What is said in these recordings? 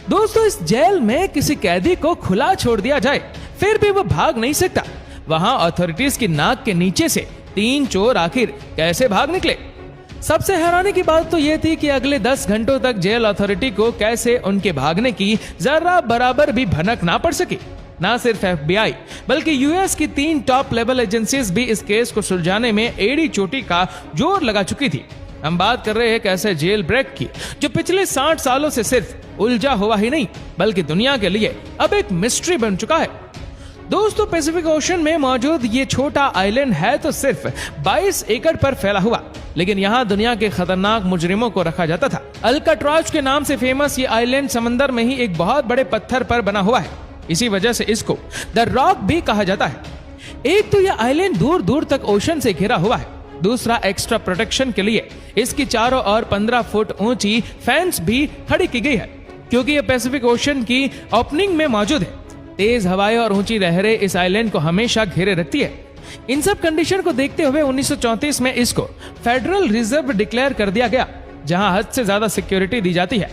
दोस्तों, इस जेल में किसी कैदी को खुला छोड़ दिया जाए फिर भी वो भाग नहीं सकता। वहां अथॉरिटीज की नाक के नीचे से 3 चोर आखिर कैसे भाग निकले? सबसे हैरानी की बात तो यह थी कि अगले 10 घंटों तक जेल अथॉरिटी को कैसे उनके भागने की जरा बराबर भी भनक ना पड़ सकी। ना सिर्फ FBI बल्कि यूएस की 3 टॉप लेवल एजेंसीज भी इस केस को सुलझाने में एड़ी चोटी का जोर लगा चुकी थी। हम बात कर रहे हैं एक ऐसे जेल ब्रेक की जो पिछले 60 सालों से सिर्फ उलझा हुआ ही नहीं बल्कि दुनिया के लिए अब एक मिस्ट्री बन चुका है। दोस्तों, पैसिफिक ओशन में मौजूद ये छोटा आइलैंड है तो सिर्फ 22 एकड़ पर फैला हुआ, लेकिन यहाँ दुनिया के खतरनाक मुजरिमों को रखा जाता था। अल्काट्राज के नाम से फेमस ये आइलैंड समंदर में ही एक बहुत बड़े पत्थर पर बना हुआ है। इसी वजह से इसको द रॉक भी कहा जाता है। एक तो यह आइलैंड दूर दूर तक ओशन से घिरा हुआ है, दूसरा एक्स्ट्रा प्रोटेक्शन के लिए इसकी चारों ओर 15 फुट ऊंची फेंस भी खड़ी की गई है, क्योंकि यह पैसिफिक ओशन की ओपनिंग में मौजूद है। तेज हवाएं और ऊंची लहरें इस आइलैंड को हमेशा घेरे रखती है। इन सब कंडीशन को देखते हुए 1934 में इसको फेडरल रिजर्व डिक्लेयर कर दिया गया, जहां हद से ज्यादा सिक्योरिटी दी जाती है।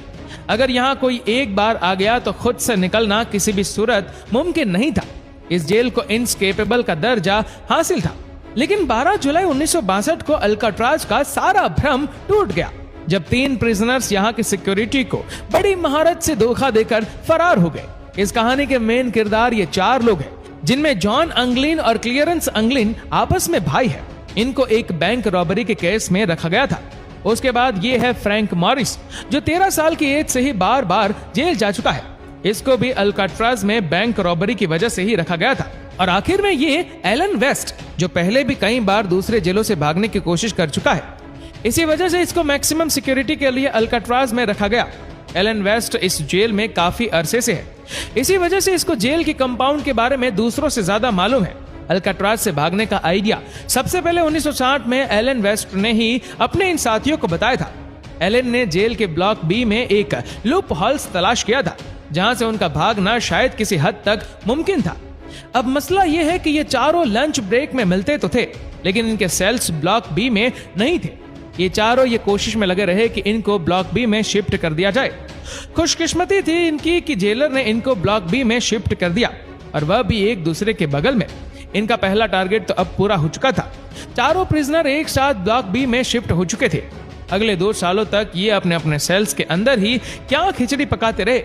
अगर यहाँ कोई एक बार आ गया तो खुद से निकलना किसी भी सूरत मुमकिन नहीं था। इस जेल को इनस्केपेबल का दर्जा हासिल था। लेकिन 12 जुलाई 1962 को अल्काट्राज का सारा भ्रम टूट गया, जब 3 प्रिजनर्स यहाँ की सिक्योरिटी को बड़ी महारत से धोखा देकर फरार हो गए। इस कहानी के मेन किरदार ये 4 लोग हैं, जिनमें जॉन अंगलिन और क्लियरेंस अंगलिन आपस में भाई है। इनको एक बैंक रॉबरी के केस में रखा गया था। उसके बाद ये है फ्रैंक मॉरिस, जो 13 साल की एज से ही बार बार जेल जा चुका है। इसको भी अल्काट्राज में बैंक रॉबरी की वजह से ही रखा गया था। और आखिर में ये एलन वेस्ट, जो पहले भी कई बार दूसरे जेलों से भागने की कोशिश कर चुका है। इसी वजह से इसको मैक्सिमम सिक्योरिटी के लिए अल्काट्राज में रखा गया। एलन वेस्ट इस जेल में काफी अरसे से है, इसी वजह से इसको जेल की कंपाउंड के बारे में दूसरों से ज्यादा मालूम है। अल्काट्राज से भागने का आइडिया सबसे पहले 1960 में एलन वेस्ट ने ही अपने इन साथियों को बताया था। एलन ने जेल के ब्लॉक बी में एक लूप होल्स तलाश किया था, जहां से उनका भागना शायद किसी हद तक मुमकिन था। अब मसला यह है कि ये चारों लंच ब्रेक में मिलते तो थे, लेकिन इनके सेल्स ब्लॉक बी में नहीं थे। ये चारों ये कोशिश में लगे रहे कि इनको ब्लॉक बी में शिफ्ट कर दिया जाए। खुशकिस्मती थी इनकी कि जेलर ने इनको ब्लॉक बी में शिफ्ट कर दिया, और वह भी एक दूसरे के बगल में। इनका पहला टारगेट तो अब पूरा हो चुका था। चारों प्रिजनर एक साथ ब्लॉक बी में शिफ्ट हो चुके थे। अगले 2 सालों तक ये अपने अपने सेल्स के अंदर ही क्या खिचड़ी पकाते रहे,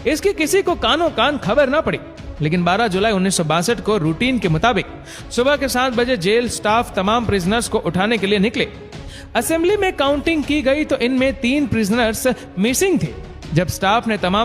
इसकी किसी को कानों कान खबर ना पड़ी। लेकिन 12 जुलाई 1962 को रूटीन के मुताबिक सुबह के 7 बजे जेल स्टाफ तमाम प्रिजनर्स को उठाने के लिए निकले। असेंबली में काउंटिंग की गई तो इनमें 3 प्रिजनर्स मिसिंग थे। जब स्टाफ ने तमाम